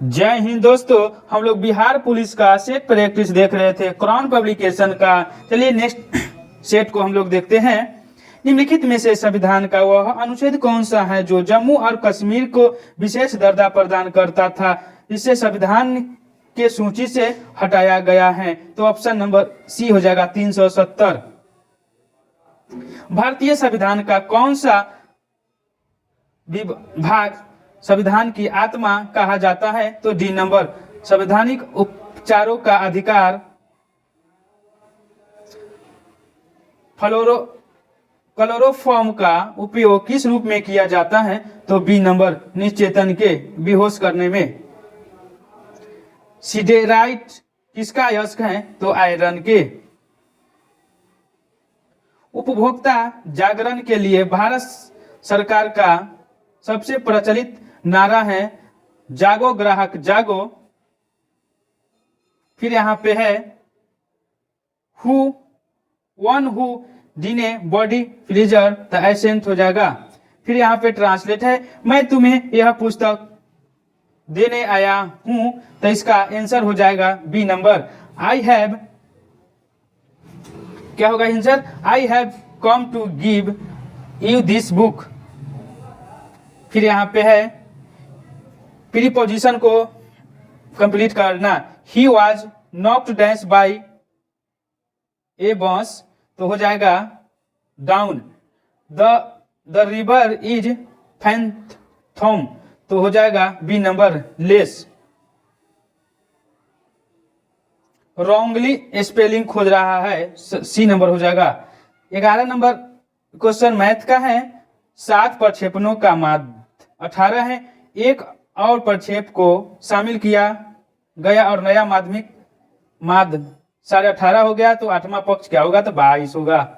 जय हिंद दोस्तों। हम लोग बिहार पुलिस का सेट प्रैक्टिस देख रहे थे क्राउन पब्लिकेशन का। चलिए नेक्स्ट सेट को हम लोग देखते हैं। निम्नलिखित में से संविधान का वह अनुच्छेद कौन सा है जो जम्मू और कश्मीर को विशेष दर्जा प्रदान करता था, इसे संविधान के सूची से हटाया गया है? तो ऑप्शन नंबर सी हो जाएगा 370। भारतीय संविधान का कौन सा विभाग संविधान की आत्मा कहा जाता है? तो डी नंबर। संवैधानिक उपचारों का अधिकार। क्लोरोफॉर्म का उपयोग किस रूप में किया जाता है? तो बी नंबर। निश्चेतन के बेहोश करने में। सिडेराइट किसका अयस्क है? तो आयरन के। उपभोक्ता जागरण के लिए भारत सरकार का सबसे प्रचलित नारा है जागो ग्राहक जागो। फिर यहां पे है who dine body freezer the ascent हो जाएगा। फिर यहाँ पे ट्रांसलेट है मैं तुम्हें यह पुस्तक देने आया हूं, तो इसका आंसर हो जाएगा बी नंबर। आई हैव, क्या होगा answer? I have come to give you this book. फिर यहाँ पे है प्रीपोजिशन को कंप्लीट करना। He was knocked down by a bus, तो हो जाएगा down. The river is fathom, तो हो जाएगा be numberless. Wrongly spelling खोज रहा है, सी नंबर हो जाएगा। 11 नंबर क्वेश्चन मैथ का है। 7 प्रक्षेपणों का माध्य 18 है। एक और प्रक्षेप को शामिल किया गया और नया माध्यमिक माध्य 18.5 हो गया, तो 8वां पक्ष क्या होगा? तो 22 होगा।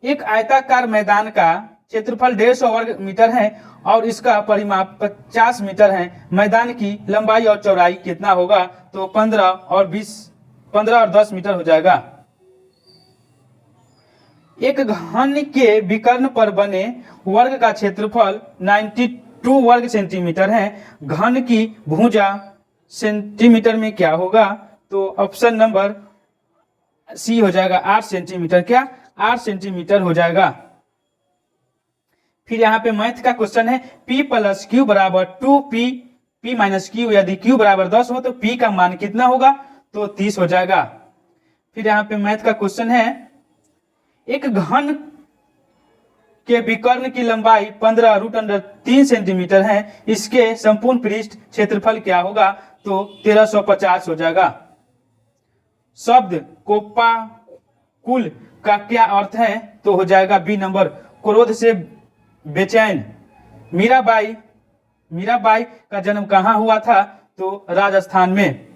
एक आयताकार मैदान का क्षेत्रफल 150 वर्ग मीटर है और इसका परिमाप 50 मीटर है। मैदान की लंबाई और चौड़ाई कितना होगा? तो 15 और 10 मीटर हो जाएगा। एक घन के विकर्ण पर बने वर्ग का क्षेत्रफल 92 वर्ग सेंटीमीटर है। घन की भुजा सेंटीमीटर में क्या होगा? तो ऑप्शन नंबर सी हो जाएगा 8 सेंटीमीटर। क्या 8 सेंटीमीटर हो जाएगा। फिर यहाँ पे मैथ का क्वेश्चन है p प्लस क्यू बराबर 2p, p माइनस क्यू, यदि q बराबर 10 हो तो p का मान कितना होगा? तो 30 हो जाएगा। फिर यहाँ पे मैथ का क्वेश्चन है एक घन के विकर्ण की लंबाई 15√3 सेंटीमीटर है। इसके संपूर्ण पृष्ठ क्षेत्रफल क्या होगा? तो 1350 हो जाएगा। शब्द कोपाकुल का क्या अर्थ है? तो हो जाएगा बी नंबर। क्रोध से बेचैन। मीराबाई का जन्म कहाँ हुआ था? तो राजस्थान में।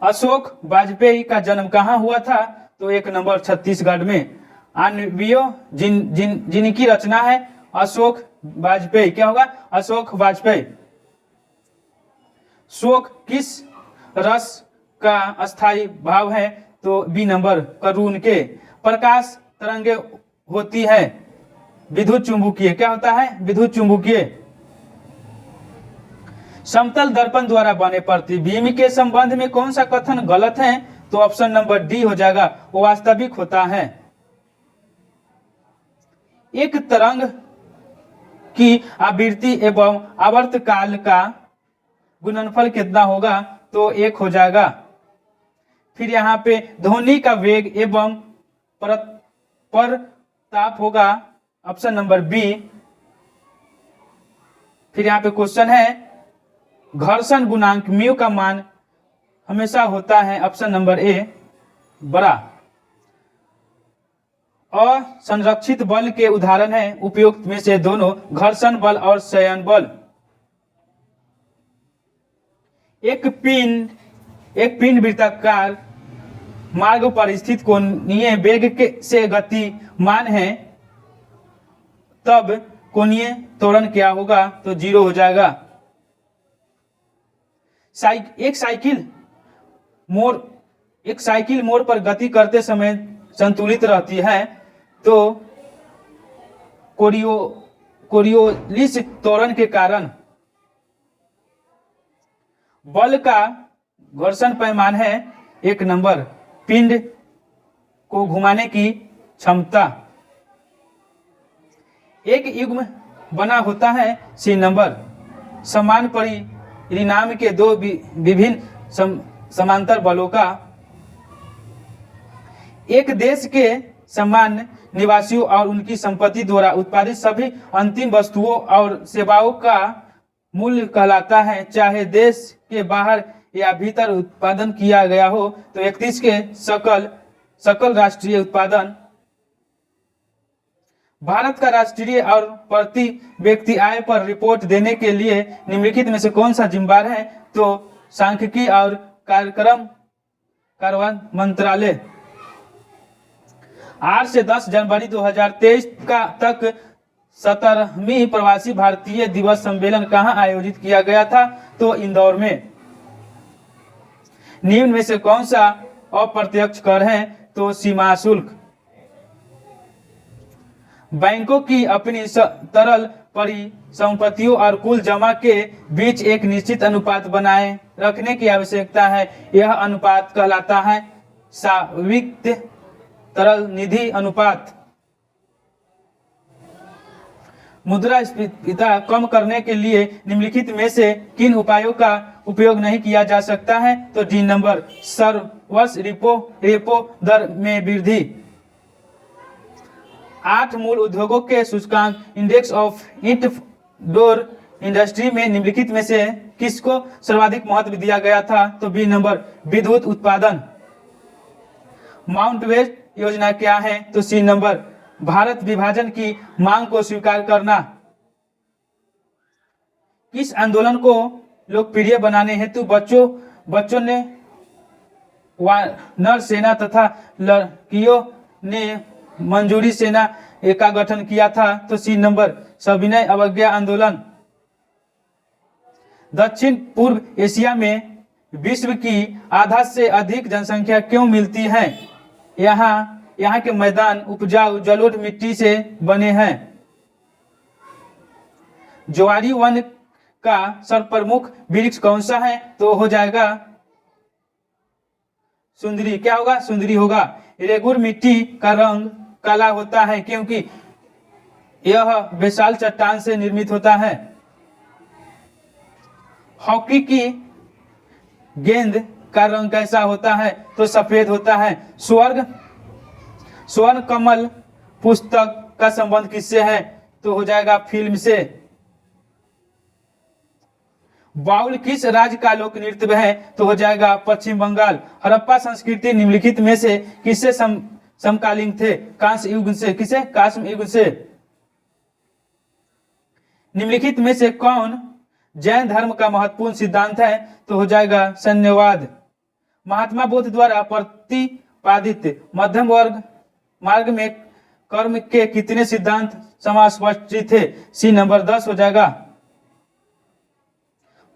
अशोक वाजपेयी का जन्म कहाँ हुआ था? तो 1 नंबर छत्तीसगढ़ में। अन्वियो जिनकी रचना है अशोक वाजपेयी, क्या होगा? अशोक वाजपेयी। शोक किस रस का अस्थाई भाव है? तो बी नंबर करुण के। प्रकाश तरंगे होती है विद्युत चुंबकीय, क्या होता है? विद्युत चुंबकीय। समतल दर्पण द्वारा बने प्रतिबिंब के संबंध में कौन सा कथन गलत है? तो ऑप्शन नंबर डी हो जाएगा, वो वास्तविक होता है। एक तरंग की आवृत्ति एवं आवर्त काल का गुणनफल कितना होगा? तो 1 हो जाएगा। फिर यहाँ पे ध्वनि का वेग एवं प्रताप होगा, ऑप्शन नंबर बी। फिर यहाँ पे क्वेश्चन है घर्षण गुणांक म्यू का मान हमेशा होता है, ऑप्शन नंबर ए बड़ा। असंरक्षित बल के उदाहरण है उपयुक्त में से दोनों, घर्षण बल और संयन बल। एक पिंड वृत्ताकार मार्ग पर स्थित कोणीय वेग से गतिमान है, तब कोणीय त्वरण क्या होगा? तो 0 हो जाएगा। एक साइकिल मोड़ पर गति करते समय संतुलित रहती है, तो कोरियोलिस त्वरण के कारण। बल का घर्षण पैमाना है 1 नंबर। पिंड को घुमाने की क्षमता। एक युग्म बना होता है सी नंबर। समान परिणाम के दो विभिन्न समांतर बलों का एक देश के सामान्य निवासियों और उनकी संपत्ति द्वारा उत्पादित सभी अंतिम वस्तुओं और सेवाओं का मूल्य कहलाता है, चाहे देश के बाहर या भीतर उत्पादन किया गया हो। तो 31 के सकल राष्ट्रीय उत्पादन। भारत का राष्ट्रीय और प्रति व्यक्ति आय पर रिपोर्ट देने के लिए निम्नलिखित में से कौन सा जिम्मेदार है? तो सांख्यिकी और कार्यक्रम मंत्रालय। 8 से 10 जनवरी 2023 तक 17वीं प्रवासी भारतीय दिवस सम्मेलन कहाँ आयोजित किया गया था? तो इंदौर में। निम्न में से कौन सा अप्रत्यक्ष कर है? तो सीमा शुल्क। बैंकों की अपनी तरल परिसंपत्तियों और कुल जमा के बीच एक निश्चित अनुपात बनाए रखने की आवश्यकता है। यह अनुपात कहलाता है साविक्त तरल निधि अनुपात। मुद्रास्फीति कम करने के लिए निम्नलिखित में से किन उपायों का उपयोग नहीं किया जा सकता है? तो डी नंबर। सर्ववर्ष रेपो दर में वृद्धि। 8 मूल उद्योगों के सूचकांक इंडेक्स ऑफ इंडोर इंडस्ट्री में निम्नलिखित में से किसको सर्वाधिक महत्व दिया गया था? तो बी नंबर। विद्युत उत्पादन। माउंट वेस्ट योजना क्या है? तो सी नंबर। भारत विभाजन की मांग को स्वीकार करना। किस आंदोलन को लोकप्रिय बनाने हेतु बच्चों ने वानर सेना तथा लड़कियों ने मंजूरी सेना का गठन किया था? तो सी नंबर। सविनय अवज्ञा आंदोलन। दक्षिण पूर्व एशिया में विश्व की आधा से अधिक जनसंख्या क्यों मिलती है? यहाँ के मैदान उपजाऊ जलोढ़ मिट्टी से बने हैं। ज्वारी वन का सर्वप्रमुख वृक्ष कौन सा है? तो हो जाएगा सुंदरी। क्या होगा? सुंदरी होगा। रेगुर मिट्टी का रंग काला होता है क्योंकि यह बेसाल चट्टान से निर्मित होता है। हॉकी की गेंद का रंग कैसा होता है? तो सफेद होता है। स्वर्ण कमल पुस्तक का संबंध किससे है? तो हो जाएगा फिल्म से। बाउल किस राज्य का लोक नृत्य है? तो हो जाएगा पश्चिम बंगाल। हड़प्पा संस्कृति निम्नलिखित में से किससे समकालीन थे? कांस्य युग से। किसे? कांस्य युग से। निम्नलिखित में से कौन जैन धर्म का महत्वपूर्ण सिद्धांत है? तो हो जाएगा शून्यवाद। महात्मा बुद्ध द्वारा प्रतिपादित मध्यम वर्ग मार्ग में कर्म के कितने सिद्धांत समाविष्ट थे? सी नंबर 10 हो जाएगा।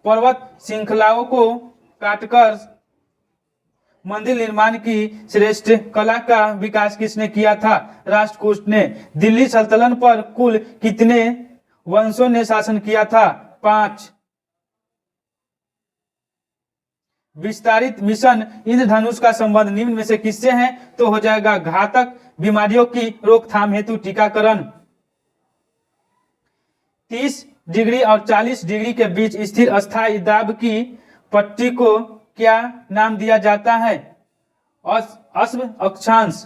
पर्वत श्रृंखलाओं को काटकर मंदिर निर्माण की श्रेष्ठ कला का विकास किसने किया था? राष्ट्रकूट ने। दिल्ली सल्तनत पर कुल कितने वंशों ने शासन किया था? 5। विस्तारित मिशन इंद्रधनुष का संबंध निम्न में से किससे है? तो हो जाएगा घातक बीमारियों की रोकथाम हेतु टीकाकरण। 30 डिग्री और 40 डिग्री के बीच स्थिर अस्थायी दाब की पट्टी को क्या नाम दिया जाता है? अश्व अक्षांश।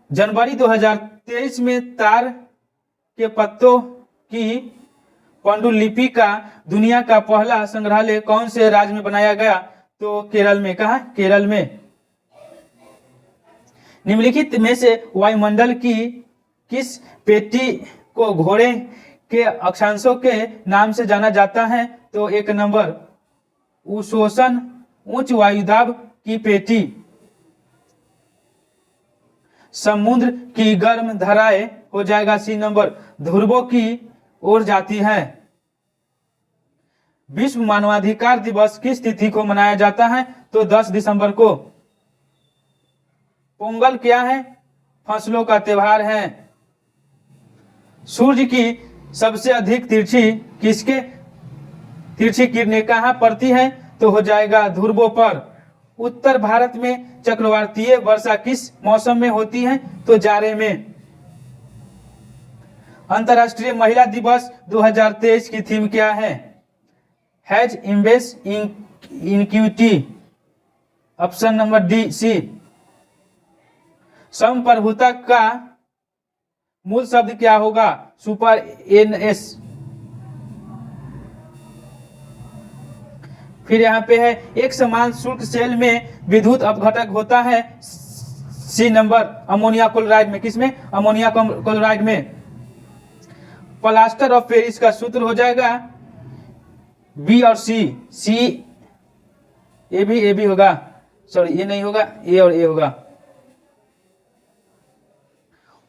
जनवरी 2023 में तार के पत्तों की पांडुलिपि का दुनिया का पहला संग्रहालय कौन से राज्य में बनाया गया? तो केरल में। कहा? केरल में। निम्नलिखित में से वायुमंडल की किस पेटी को घोड़े के अक्षांशों के नाम से जाना जाता है? तो 1 नंबर उशोषण उच्च वायुदाब की पेटी। समुद्र की गर्म धाराएं हो जाएगा सी नंबर। ध्रुवों की ओर जाती है। विश्व मानवाधिकार दिवस किस तिथि को मनाया जाता है? तो 10 दिसंबर को। पोंगल क्या है? फसलों का त्योहार है। सूर्य की सबसे अधिक तिरछी किरणें कहाँ पड़ती हैं? तो हो जाएगा ध्रुवों पर। उत्तर भारत में चक्रवातीय वर्षा किस मौसम में होती है? तो जाड़े में। अंतर्राष्ट्रीय महिला दिवस 2023 की थीम क्या है? हैज इम्बेस iniquity. Option number D C. समप्रभुता का मूल शब्द क्या होगा? Super NS. फिर यहाँ पे है एक समान शुल्क सेल में विद्युत अपघटक होता है। सी नंबर अमोनिया क्लोराइड में। किसमें? अमोनिया क्लोराइड में। प्लास्टर ऑफ पेरिस का सूत्र हो जाएगा बी और सी। ए भी होगा, सॉरी ये नहीं होगा, ए और ए होगा।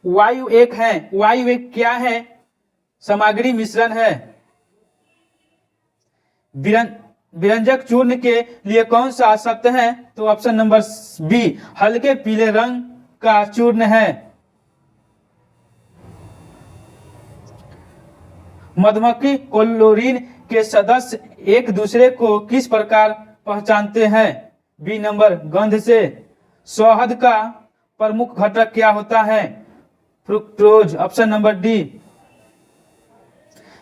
वायु एक है। वायु एक क्या है? सामग्री मिश्रण है। विरंजक चूर्ण के लिए कौन सा सख्त है? तो ऑप्शन नंबर बी हल्के पीले रंग का चूर्ण है। मधुमक्खी कोलोरीन के सदस्य एक दूसरे को किस प्रकार पहचानते हैं? बी नंबर गंध से। शहद का प्रमुख घटक क्या होता है? फ्रुक्टोज। Option number D.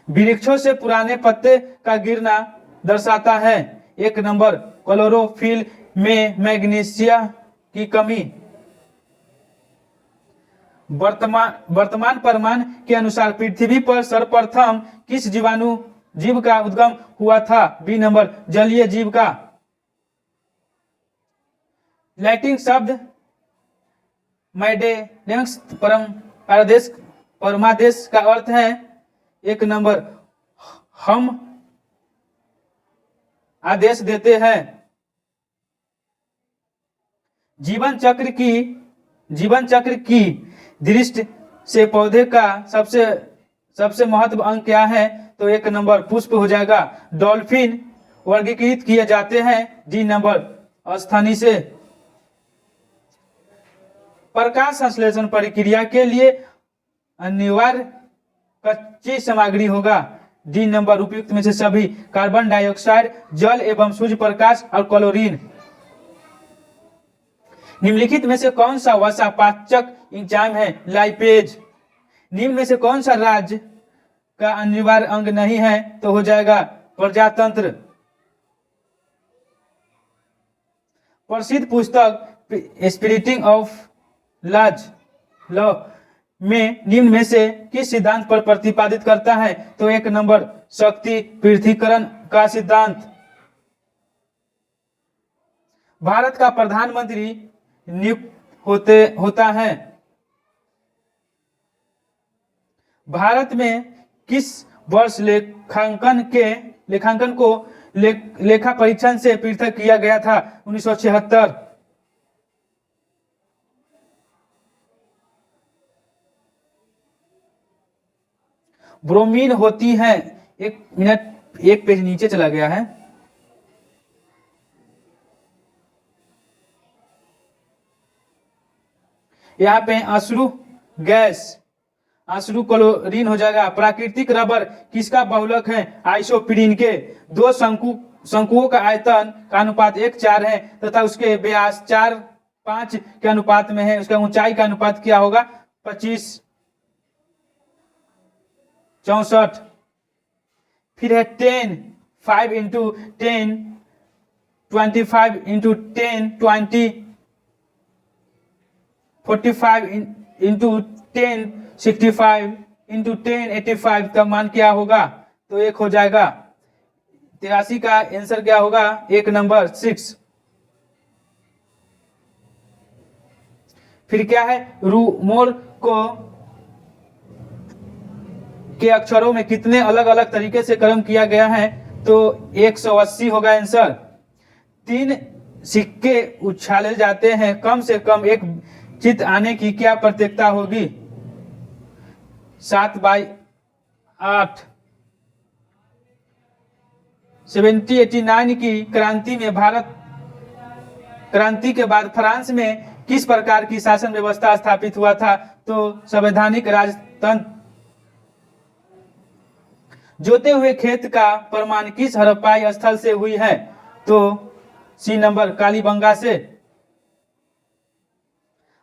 वृक्षों से पुराने पत्ते का गिरना दर्शाता है। एक नंबर क्लोरोफिल में मैग्नीशिया की कमी। वर्तमान प्रमाण के अनुसार पृथ्वी पर सर्वप्रथम किस जीव का उद्गम हुआ था? बी नंबर जलीय जीव का। लैटिन शब्द मैडेनेक्स परमादेश का अर्थ है। एक नंबर हम आदेश देते हैं। जीवन चक्र की दृष्टि से पौधे का सबसे महत्व अंग क्या है? तो एक नंबर पुष्प हो जाएगा। डॉल्फिन वर्गीकृत किए जाते हैं। डी नंबर स्थानीय से। प्रकाश संश्लेषण प्रक्रिया के लिए अनिवार्य कच्ची सामग्री होगा। डी नंबर उपयुक्त में से सभी। कार्बन डाइऑक्साइड, जल एवं सूर्य प्रकाश और क्लोरीन। निम्नलिखित में से कौन सा वसा पाचक एंजाइम है? लाइपेज। निम्न में से कौन सा राज्य का अनिवार्य अंग नहीं है? तो हो जाएगा प्रजातंत्र। प्रसिद्ध पुस्तक स्पिरिटिंग ऑफ लॉ में निम्न में से किस सिद्धांत पर प्रतिपादित करता है? तो एक नंबर शक्ति पृथक्करण का सिद्धांत। भारत का प्रधानमंत्री नियुक्त होता है। भारत में किस वर्ष लेखांकन को लेखा परीक्षण से पृथक किया गया था? 1976। ब्रोमीन होती है। एक मिनट, एक पेज नीचे चला गया है। यहाँ पे अश्रु गैस, अश्रु क्लोरीन हो जाएगा। प्राकृतिक रबर किसका बहुलक है? आइसोप्रीन के। दो शंकुओं का आयतन का अनुपात 1:4 है तथा उसके व्यास 4:5 के अनुपात में है। उसका ऊंचाई का अनुपात क्या होगा? 25:64। फिर है 10, 5 × 10, 25 × 10, 20, 45 × 10, 65 × 10, 85 का मान क्या होगा? तो 1 हो जाएगा। 83 का आंसर क्या होगा? एक नंबर 6। फिर क्या है? रूमोर के अक्षरों में कितने अलग अलग तरीके से क्रम किया गया है? तो 180 होगा आंसर। 3 सिक्के उछाले जाते हैं, कम से कम एक चित्त आने की क्या प्रत्येकता होगी? 7/8। 1789 की क्रांति के बाद फ्रांस में किस प्रकार की शासन व्यवस्था स्थापित हुआ था? तो संवैधानिक राजतंत्र। जोते हुए खेत का प्रमाण किस हड़प्पाई स्थल से हुई है? तो सी नंबर कालीबंगा से।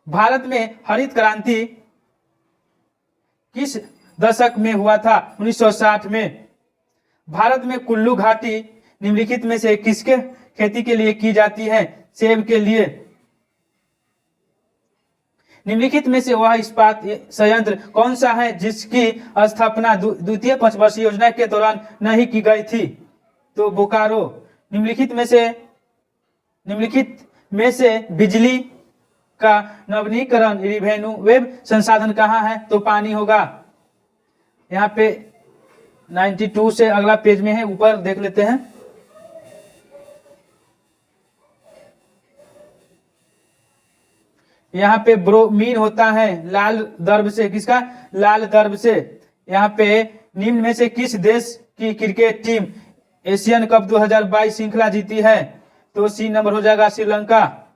भारत में हरित क्रांति किस दशक में हुआ था? 1960 में। भारत में कुल्लू घाटी निम्नलिखित में से किसके खेती के लिए की जाती है? सेब के लिए। निम्नलिखित में से वह इस्पात संयंत्र कौन सा है जिसकी स्थापना द्वितीय पंचवर्षीय योजना के दौरान नहीं की गई थी? तो बोकारो। निम्नलिखित में से बिजली का नवीनीकरण रिन्यूएबल संसाधन कहाँ है? तो पानी होगा। यहाँ पे 92 से अगला पेज में है, ऊपर देख लेते हैं। यहाँ पे ब्रोमीन होता है लाल दर्भ से। किसका? लाल दर्भ से। यहाँ पे निम्न में से किस देश की क्रिकेट टीम एशियन कप 2022 श्रृंखला जीती है? तो सी नंबर हो जाएगा श्रीलंका।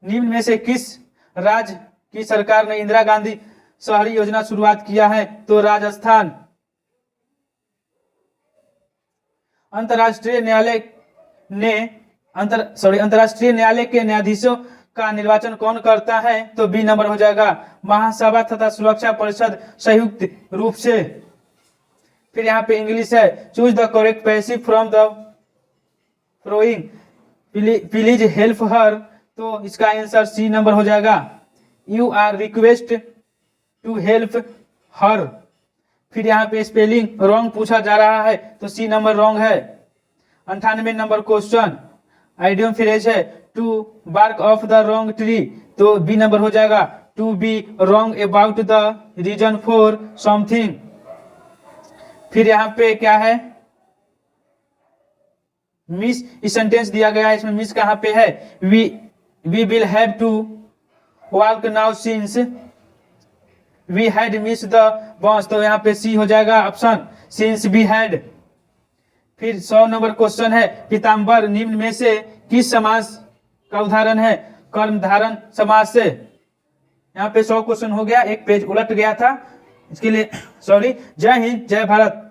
निम्न में से किस राज्य की सरकार ने इंदिरा गांधी शहरी योजना शुरुआत किया है? तो राजस्थान। अंतर्राष्ट्रीय न्यायालय के न्यायाधीशों का निर्वाचन कौन करता है? तो बी नंबर हो जाएगा महासभा तथा सुरक्षा परिषद संयुक्त रूप से। फिर यहाँ पे इंग्लिश है, choose the correct passive from the flowing, please help her. तो इसका आंसर सी नंबर हो जाएगा, you are request to help her. फिर यहाँ पे स्पेलिंग रॉन्ग पूछा जा रहा है, तो सी नंबर रॉन्ग है। 98 नंबर क्वेश्चन आइडियम फ्रेज है, to bark off the wrong tree, तो बी नंबर हो जाएगा, to be wrong about the reason for something. फिर यहाँ पे क्या है, मिस सेंटेंस दिया गया है, इसमें मिस कहाँ पे है? We will have to walk now since we had miss the bus, तो यहाँ पे सी हो जाएगा ऑप्शन, सिंस वी हैड। फिर 100 नंबर क्वेश्चन है, पीताम्बर निम्न में से किस समास का उदाहरण है? कर्मधारय समास से। यहाँ पे 100 क्वेश्चन हो गया, एक पेज उलट गया था, इसके लिए सॉरी। जय हिंद, जय भारत।